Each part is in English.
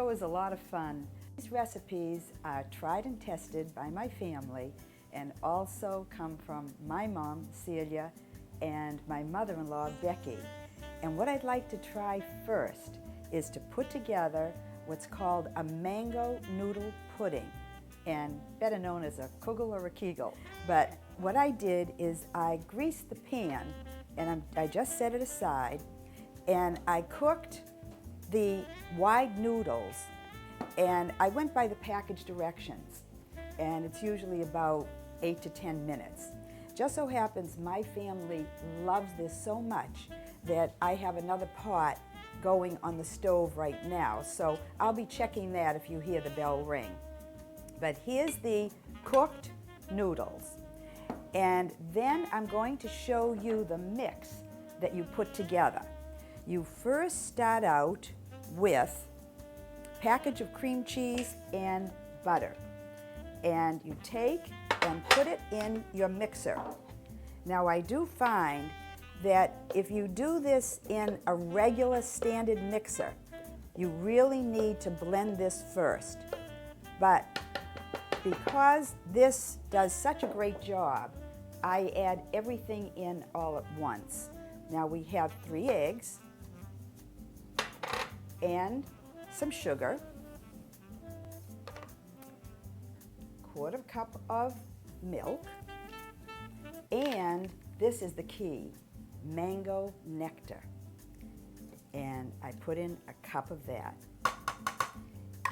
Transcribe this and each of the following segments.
show is a lot of fun. These recipes are tried and tested by my family and also come from my mom, Celia, and my mother-in-law, Becky. And what I'd like to try first is to put together what's called a mango noodle pudding, and better known as a kugel or a kegel. But what I did is I greased the pan, and I just set it aside, and I cooked the wide noodles, and I went by the package directions, and it's usually about 8 to 10 minutes. Just so happens my family loves this so much that I have another pot going on the stove right now, so I'll be checking that if you hear the bell ring. But here's the cooked noodles, and then I'm going to show you the mix that you put together. You first start out with a package of cream cheese and butter, and you take and put it in your mixer. Now I do find that if you do this in a regular standard mixer, you really need to blend this first. But because this does such a great job, I add everything in all at once. Now we have 3 eggs and some sugar, 1/4 cup of milk, and this is the key, mango nectar. And I put in a cup of that.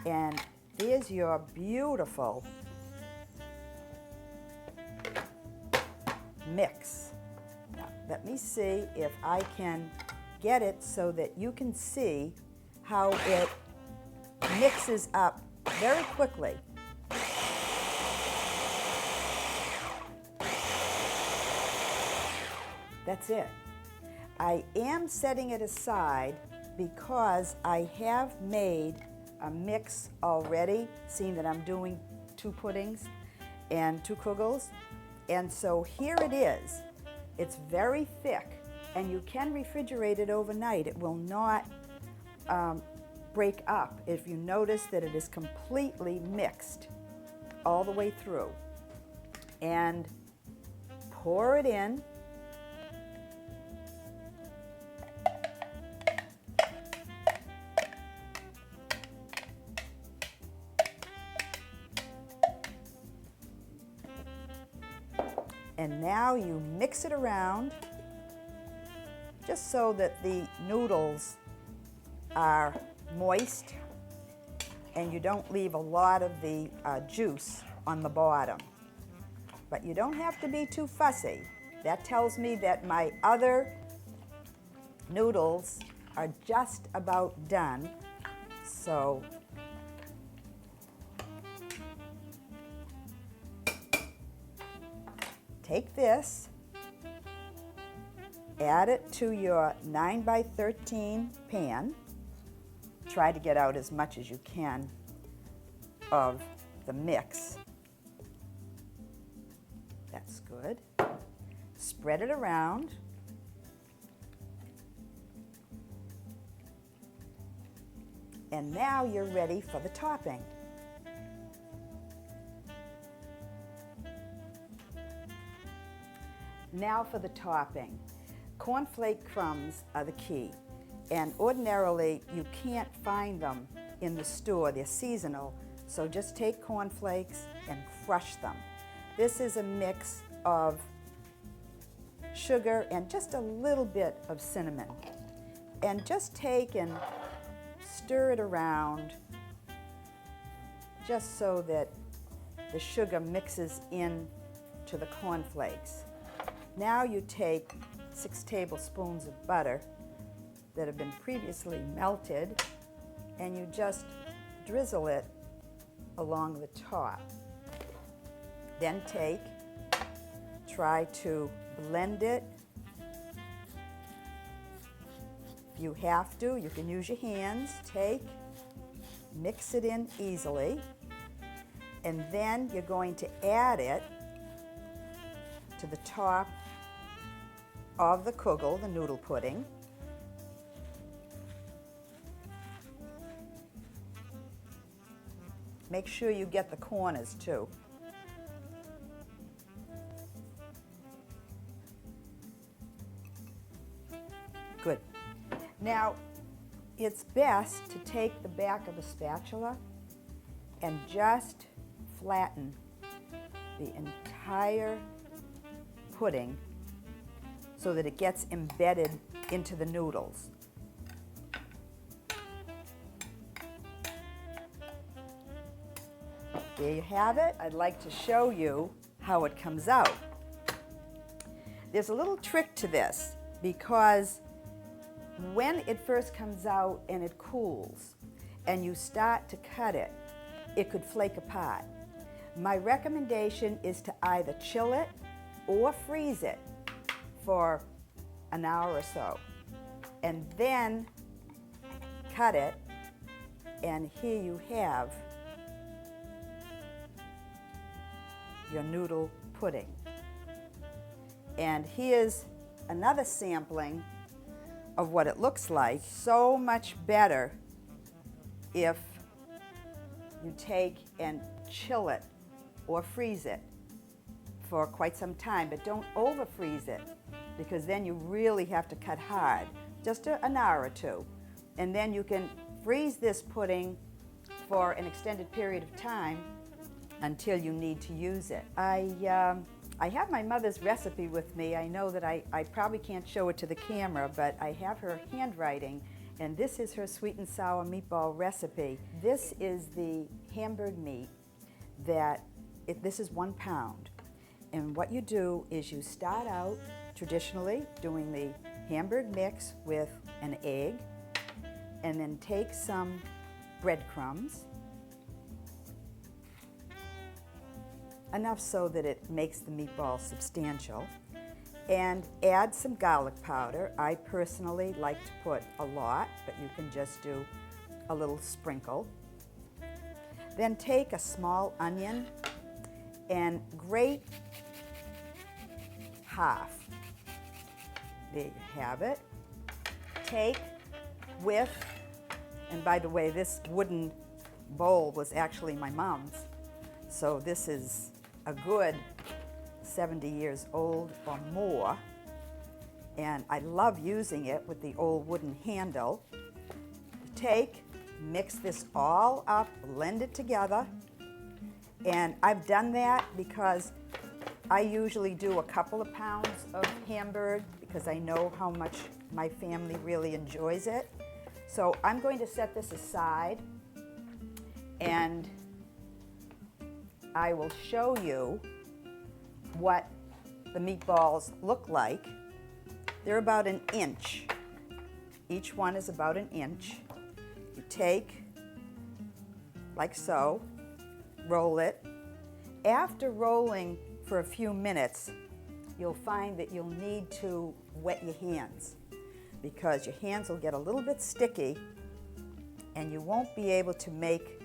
And there's your beautiful mix. Now, let me see if I can get it so that you can see how it mixes up very quickly. That's it. I am setting it aside because I have made a mix already, seeing that I'm doing 2 puddings and 2 kugels. And so here it is. It's very thick, and you can refrigerate it overnight. It will not break up if you notice that it is completely mixed all the way through. And pour it in. And now you mix it around just so that the noodles are moist and you don't leave a lot of the juice on the bottom. But you don't have to be too fussy. That tells me that my other noodles are just about done. So take this, add it to your 9 by 13 pan. Try to get out as much as you can of the mix. That's good. Spread it around. And now you're ready for the topping. Now for the topping. Cornflake crumbs are the key, and ordinarily you can't find them in the store. They're seasonal, so just take cornflakes and crush them. This is a mix of sugar and just a little bit of cinnamon. And just take and stir it around just so that the sugar mixes in to the cornflakes. Now you take 6 tablespoons of butter that have been previously melted, and you just drizzle it along the top. Then try to blend it. If you have to, you can use your hands. Mix it in easily, and then you're going to add it to the top of the kugel, the noodle pudding. make sure you get the corners too. Good. Now, it's best to take the back of a spatula and just flatten the entire pudding so that it gets embedded into the noodles. There you have it. I'd like to show you how it comes out. There's a little trick to this because when it first comes out and it cools and you start to cut it, it could flake apart. My recommendation is to either chill it or freeze it for an hour or so and then cut it, and here you have your noodle pudding. And here's another sampling of what it looks like. So much better if you take and chill it or freeze it for quite some time, but don't over freeze it because then you really have to cut hard, just an hour or two. And then you can freeze this pudding for an extended period of time until you need to use it. I have my mother's recipe with me. I know that I probably can't show it to the camera, but I have her handwriting, and this is her sweet and sour meatball recipe. This is the Hamburg meat this is 1 pound. And what you do is you start out traditionally doing the Hamburg mix with an egg, and then take some breadcrumbs, enough so that it makes the meatball substantial, and add some garlic powder. I personally like to put a lot, but you can just do a little sprinkle. Then take a small onion and grate half. There you have it. Take with, and by the way, this wooden bowl was actually my mom's, so this is a good 70 years old or more, and I love using it with the old wooden handle. Take, mix this all up, blend it together, and I've done that because I usually do a couple of pounds of Hamburg because I know how much my family really enjoys it. So I'm going to set this aside, and I will show you what the meatballs look like. They're about 1 inch. Each one is about 1 inch. You take, like so, roll it. After rolling for a few minutes, you'll find that you'll need to wet your hands because your hands will get a little bit sticky and you won't be able to make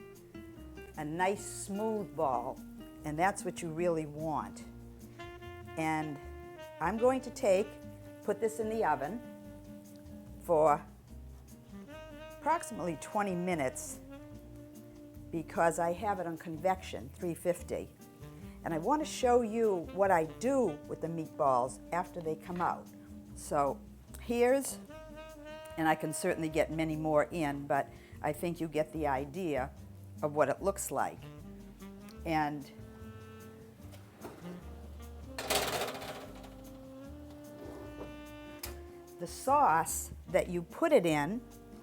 a nice smooth ball, and that's what you really want. And I'm going to put this in the oven for approximately 20 minutes because I have it on convection, 350. And I want to show you what I do with the meatballs after they come out. So here's, and I can certainly get many more in, but I think you get the idea of what it looks like. And the sauce that you put it in,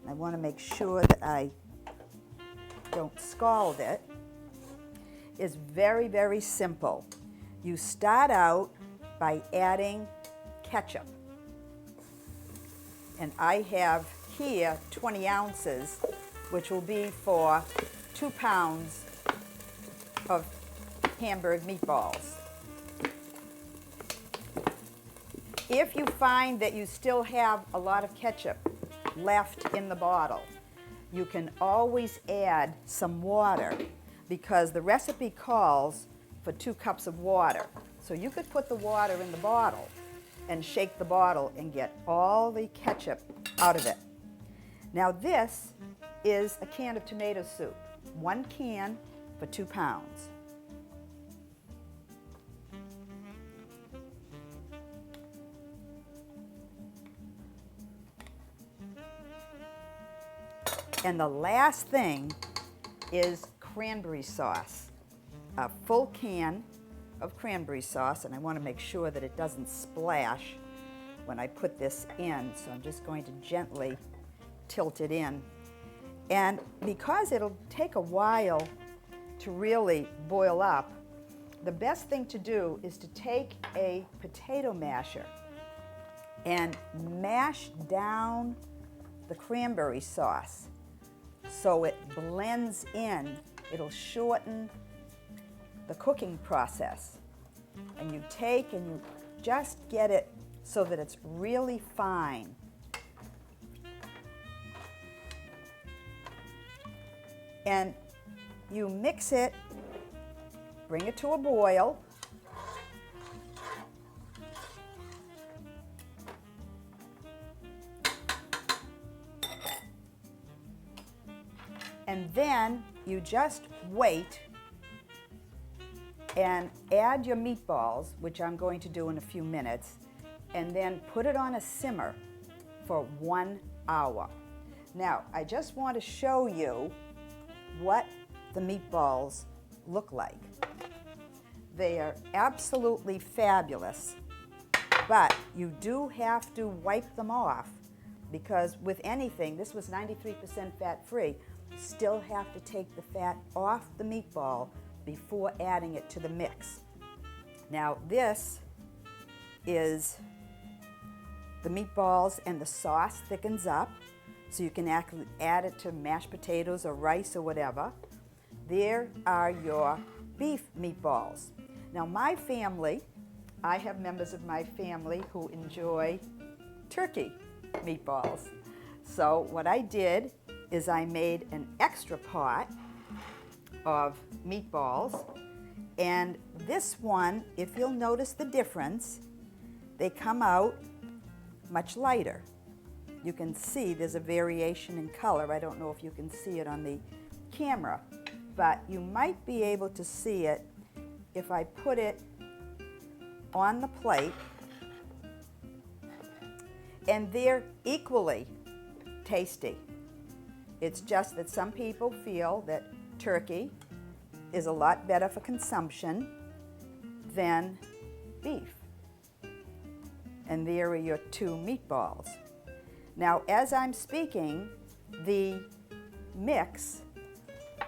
I want to make sure that I don't scald it, is very, very simple. You start out by adding ketchup. And I have here 20 ounces, which will be for 2 pounds of Hamburg meatballs. If you find that you still have a lot of ketchup left in the bottle, you can always add some water because the recipe calls for 2 cups of water. So you could put the water in the bottle and shake the bottle and get all the ketchup out of it. Now this is a can of tomato soup. 1 can for 2 pounds. And the last thing is cranberry sauce. A full can of cranberry sauce, and I want to make sure that it doesn't splash when I put this in, so I'm just going to gently tilt it in. And because it'll take a while to really boil up, the best thing to do is to take a potato masher and mash down the cranberry sauce so it blends in. It'll shorten the cooking process. And you take and you just get it so that it's really fine. And you mix it, bring it to a boil. And then you just wait and add your meatballs, which I'm going to do in a few minutes, and then put it on a simmer for 1 hour. Now, I just want to show you what the meatballs look like. They are absolutely fabulous, but you do have to wipe them off because with anything, this was 93% fat-free, you still have to take the fat off the meatball before adding it to the mix. Now this is the meatballs, and the sauce thickens up so you can add it to mashed potatoes or rice or whatever. There are your beef meatballs. Now my family, I have members of my family who enjoy turkey meatballs. So what I did is I made an extra pot of meatballs, and this one, if you'll notice the difference, they come out much lighter. You can see there's a variation in color. I don't know if you can see it on the camera, but you might be able to see it if I put it on the plate, and they're equally tasty. It's just that some people feel that turkey is a lot better for consumption than beef. And there are your 2 meatballs. Now, as I'm speaking, the mix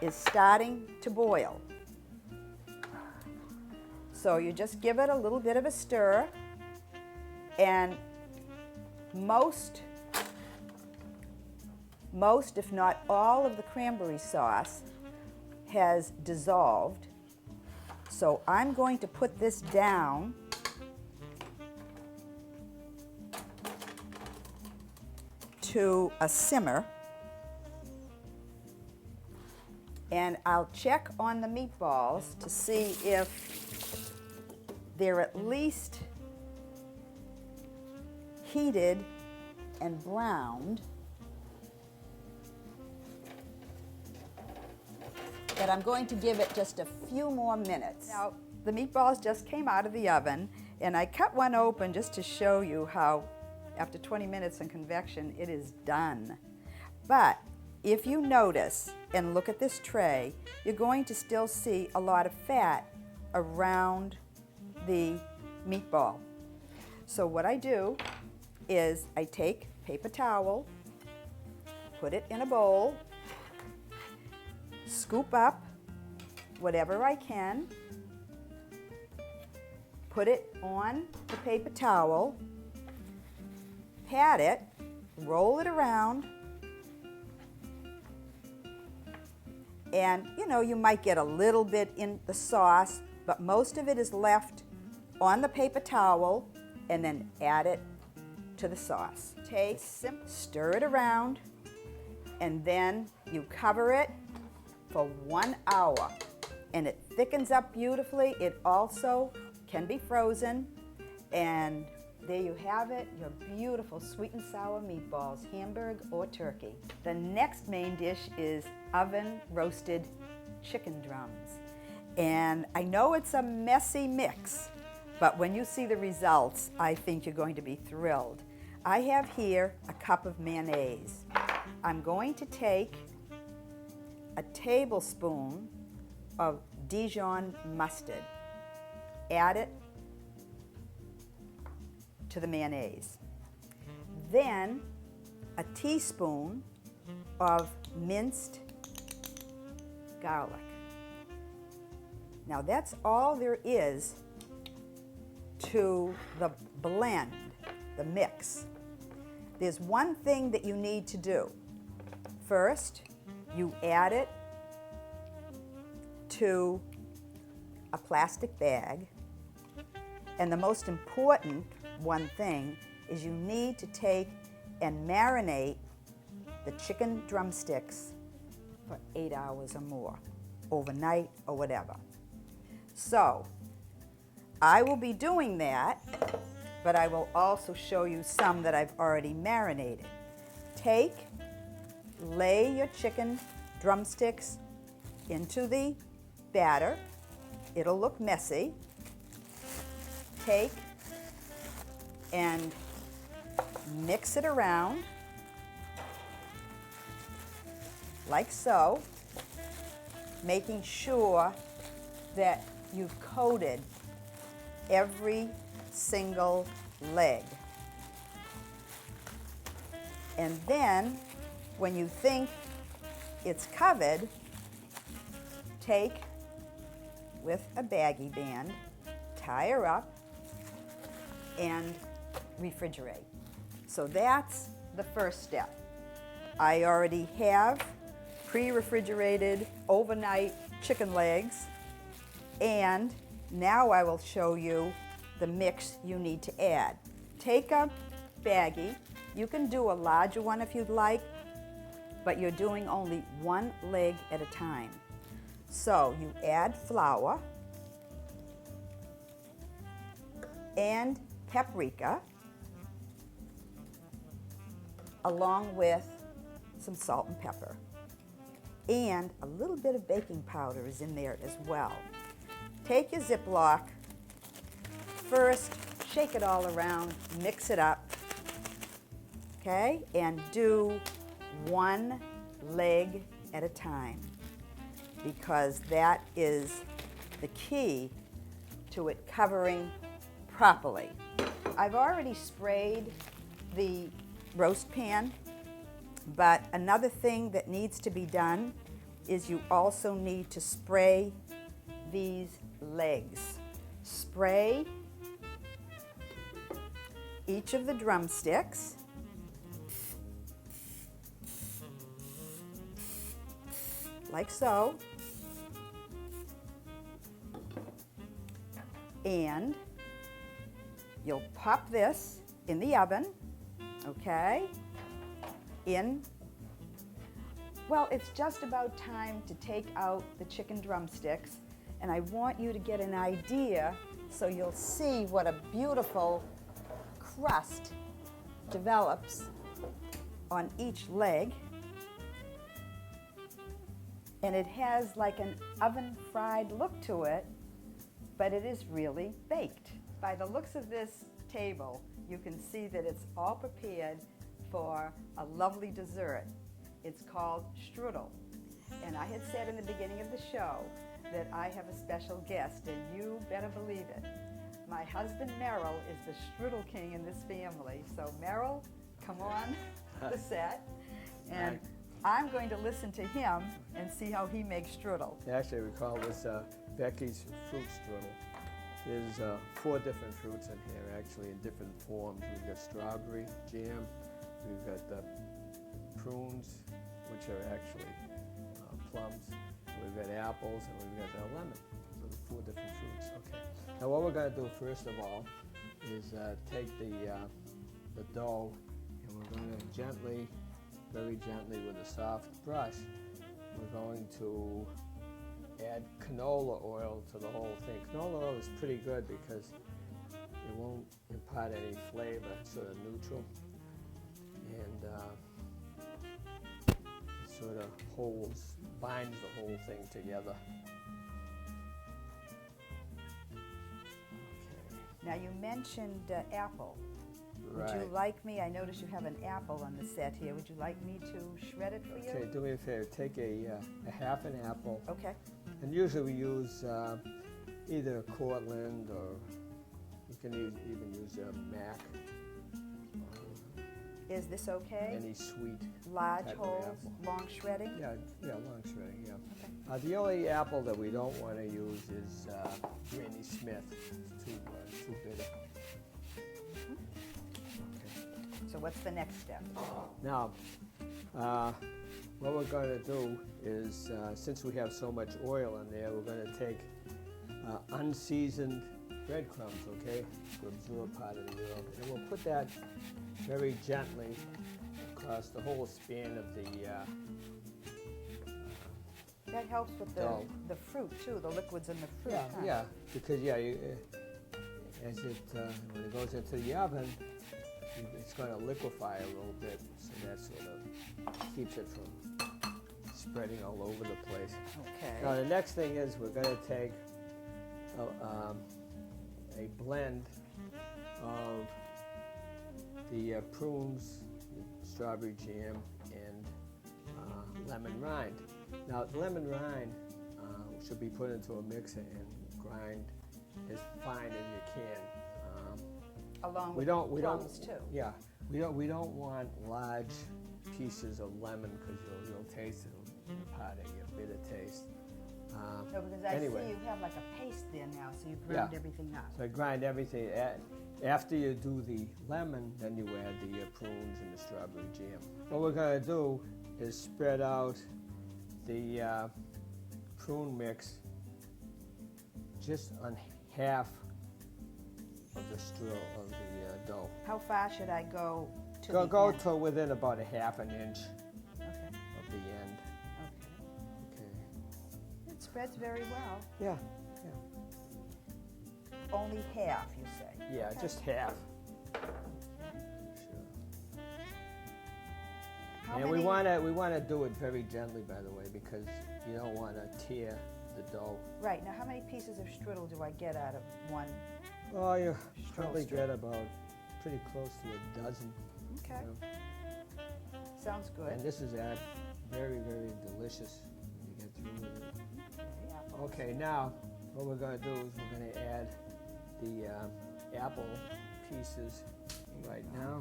is starting to boil. So you just give it a little bit of a stir, and most, if not all, of the cranberry sauce has dissolved. So I'm going to put this down to a simmer, and I'll check on the meatballs to see if they're at least heated and browned. But I'm going to give it just a few more minutes. Now, the meatballs just came out of the oven, and I cut one open just to show you how, after 20 minutes in convection, it is done. But if you notice and look at this tray, you're going to still see a lot of fat around the meatball. So what I do is I take paper towel, put it in a bowl, scoop up whatever I can, put it on the paper towel, pat it, roll it around, and you might get a little bit in the sauce, but most of it is left on the paper towel, and then add it to the sauce. Stir it around, and then you cover it for 1 hour, and it thickens up beautifully. It also can be frozen, and there you have it, your beautiful sweet and sour meatballs, Hamburg or turkey. The next main dish is oven roasted chicken drums. And I know it's a messy mix, but when you see the results, I think you're going to be thrilled. I have here a cup of mayonnaise. I'm going to take a tablespoon of Dijon mustard, add it to the mayonnaise. Then a teaspoon of minced garlic. Now that's all there is to the blend, the mix. There's one thing that you need to do. First, you add it to a plastic bag, and the most important one thing is you need to take and marinate the chicken drumsticks for 8 hours or more, overnight or whatever. So, I will be doing that, but I will also show you some that I've already marinated. Lay your chicken drumsticks into the batter. It'll look messy. Take and mix it around like so, making sure that you've coated every single leg. And then, when you think it's covered, take with a baggie band, tie her up, and refrigerate. So that's the first step. I already have pre-refrigerated overnight chicken legs, and now I will show you the mix you need to add. Take a baggie. You can do a larger one if you'd like, but you're doing only one leg at a time. So you add flour and paprika, along with some salt and pepper. And a little bit of baking powder is in there as well. Take your Ziploc, first shake it all around, mix it up, okay? And do one leg at a time, because that is the key to it covering properly. I've already sprayed the roast pan, but another thing that needs to be done is you also need to spray these legs. Spray each of the drumsticks. Like so. And you'll pop this in the oven, okay? Well, it's just about time to take out the chicken drumsticks, and I want you to get an idea so you'll see what a beautiful crust develops on each leg. And it has like an oven fried look to it, but it is really baked. By the looks of this table, you can see that it's all prepared for a lovely dessert. It's called strudel. And I had said in the beginning of the show that I have a special guest, and you better believe it. My husband Merrill is the strudel king in this family. So Merrill, come on the set. And I'm going to listen to him and see how he makes strudel. Actually, we call this BECKY'S fruit strudel. There's 4 different fruits in here, actually, in different forms. We've got strawberry jam, we've got prunes, which are actually plums, we've got apples, and we've got lemon. So the 4 different fruits. Okay. Now what we're going to do first of all is take the dough, and we're going to gently, very gently with a soft brush, we're going to add canola oil to the whole thing. Canola oil is pretty good because it won't impart any flavor, it's sort of neutral, and sort of holds, binds the whole thing together. Now you mentioned apple. Right. Would you like me, I notice you have an apple on the set here, would you like me to shred it for you? Okay, do me a favor, take a half an apple, Okay. and usually we use either Cortland or you can even use a Mac. Is this okay? Any sweet Large type of holes, apple. long shredding? Yeah, long shredding, yeah. Okay. The only apple that we don't want to use is Granny Smith. It's too bitter. So what's the next step? Now, what we're going to do is, since we have so much oil in there, we're going to take unseasoned breadcrumbs, okay, to absorb part of the oil. And we'll put that very gently across the whole span of the That helps with dough. the fruit too, the liquids in the fruit. Yeah, huh? yeah, because as it when it goes into the oven, it's going to liquefy a little bit, so that sort of keeps it from spreading all over the place. Okay. Now the next thing is we're going to take a blend of the prunes, the strawberry jam, and lemon rind. Now the lemon rind should be put into a mixer and grind as fine as you can. Along with the crumbs too. Yeah, we don't want large pieces of lemon because you'll taste it imparting a bitter taste. No, because I see you have like a paste there now, so you ground everything up. So I grind everything. After you do the lemon, then you add the prunes and the strawberry jam. What we're going to do is spread out the prune mix just on half of the of the dough. How far should I go to Go end? to within about a half an inch Okay. of the end. Okay. Okay. It spreads very well. Yeah. Only half, you say? Yeah, Okay. just half. Sure. How And many? we want to do it very gently, by the way, because you don't want to tear the dough. Right, now how many pieces of strudel do I get out of one? Oh, you probably strudel. get about pretty close to a dozen. Okay, You know. sounds good. And this is very, very delicious when you get through with it. Yeah. Okay, now what we're going to do is we're going to add the apple pieces right now.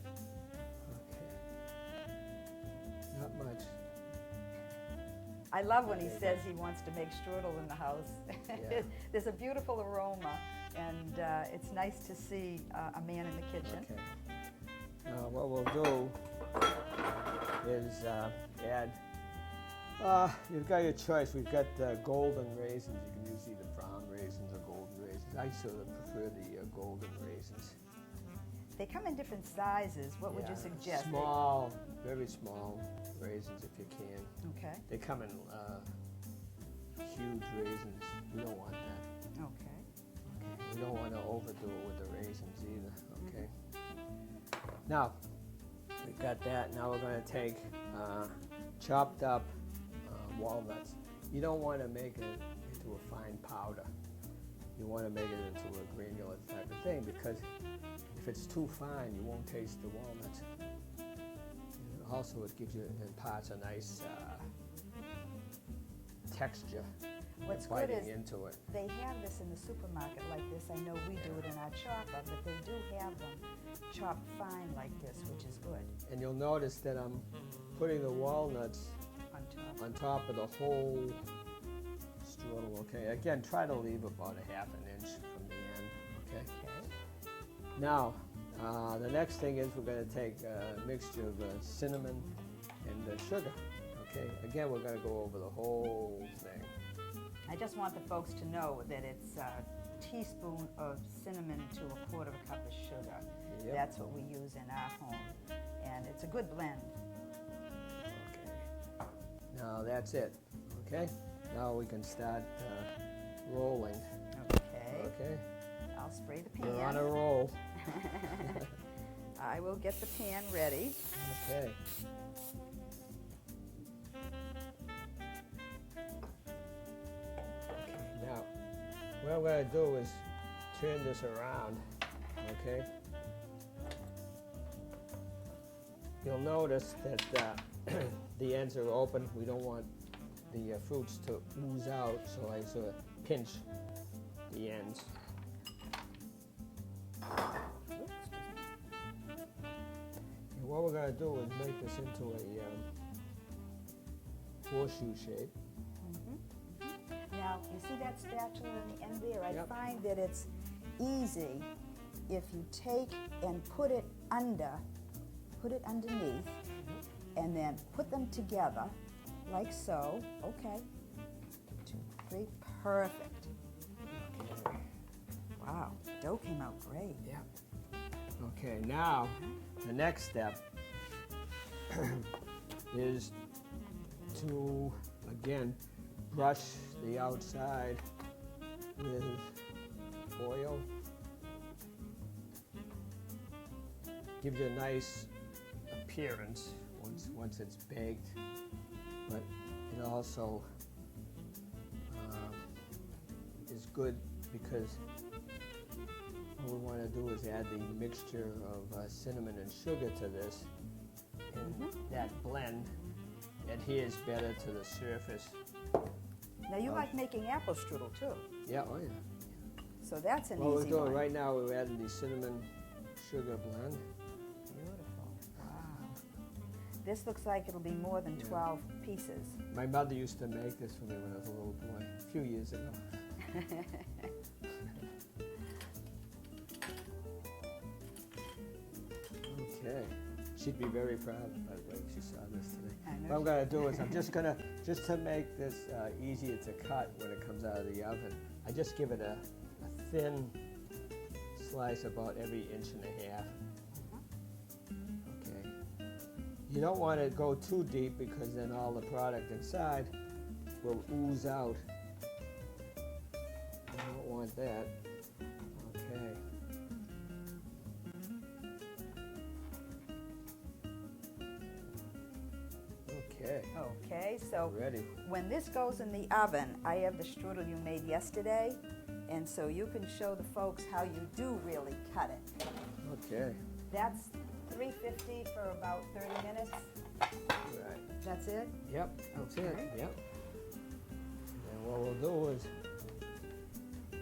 Okay. Not much. I love when he says he wants to make strudel in the house. Yeah. There's a beautiful aroma, and it's nice to see a man in the kitchen. Okay. Now what we'll do is add, you've got your choice. We've got golden raisins. You can use either brown raisins or golden raisins. I sort of prefer the golden raisins. They come in different sizes. What would you suggest? Small, very small raisins if you can. Okay. They come in huge raisins. We don't want that. Okay. We don't want to overdo it with the raisins either, okay? Now, we've got that. Now we're going to take chopped up walnuts. You don't want to make it into a fine powder. You want to make it into a granular type of thing, because if it's too fine, you won't taste the walnuts. And also, it gives you, imparts a nice texture. What's good biting is into it. they have this in the supermarket like this. I know we do it in our chopper, but they do have them chopped fine like this, which is good. And you'll notice that I'm putting the walnuts on top of the whole strudel, okay? Again, try to leave about a half an inch from the end, okay? Okay. Now, the next thing is we're going to take a mixture of cinnamon and sugar, okay? Again, we're going to go over the whole thing. I just want the folks to know that it's a teaspoon of cinnamon to a quarter of a cup of sugar. Yep. That's what we use in our home, and it's a good blend. Okay. Now that's it, okay? Now we can start rolling. Okay. Okay? I'll spray the pan. We're on a roll. I will get the pan ready. Okay. what I'm going to do is turn this around, okay? You'll notice that the ends are open. We don't want the fruits to ooze out, so I sort of pinch the ends. And what we're going to do is make this into a horseshoe shape. Now, you see that spatula in the end there? I Yep. find that it's easy if you take and put it underneath, and then put them together, like so. Okay. 2, 3, perfect. Okay. Wow, dough came out great. Yep. Okay, now the next step is to, again, brush the outside with oil. Gives you a nice appearance once it's baked, but it also is good because what we want to do is add the mixture of cinnamon and sugar to this, and that blend adheres better to the surface. Now, you like making apple strudel, too. Yeah, oh yeah. So that's an What we're easy doing one. right now, we're adding the cinnamon sugar blend. Beautiful. Wow. This looks like it'll be more than 12 pieces. My mother used to make this for me when I was a little boy, a few years ago. Okay. She'd be very proud, by the way, if she saw this today. I know What I'm she going to do is I'm just going to, just to make this easier to cut when it comes out of the oven, I just give it a thin slice about every 1.5 inches. Okay. You don't want to go too deep because then all the product inside will ooze out. You don't want that. Okay. Okay. Okay, so Ready. when this goes in the oven, I have the strudel you made yesterday, and so you can show the folks how you do really cut it. Okay. That's 350 for about 30 minutes. Right. That's it? Yep. That's it. Okay. Yep. And what we'll do is,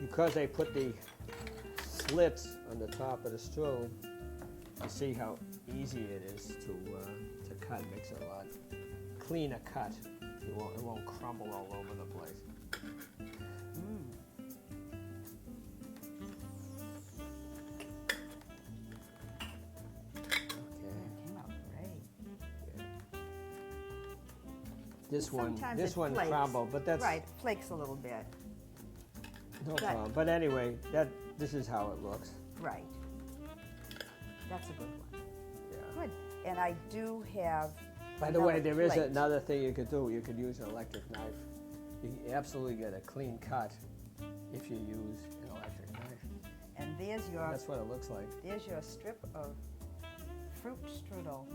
because I put the slits on the top of the strudel, you see how easy it is to cut. It makes it a lot cleaner cut. It won't crumble all over the place. Came out great. This Sometimes it one flakes. crumbled, but that's Right, flakes a little bit. no But- problem. But anyway, this is how it looks. Right. That's a good one. Yeah. Good. And I do have By the way, another there is plate. another thing you could do. You could use an electric knife. You absolutely get a clean cut if you use an electric knife. And there's your That's what it looks like. strip of fruit strudel.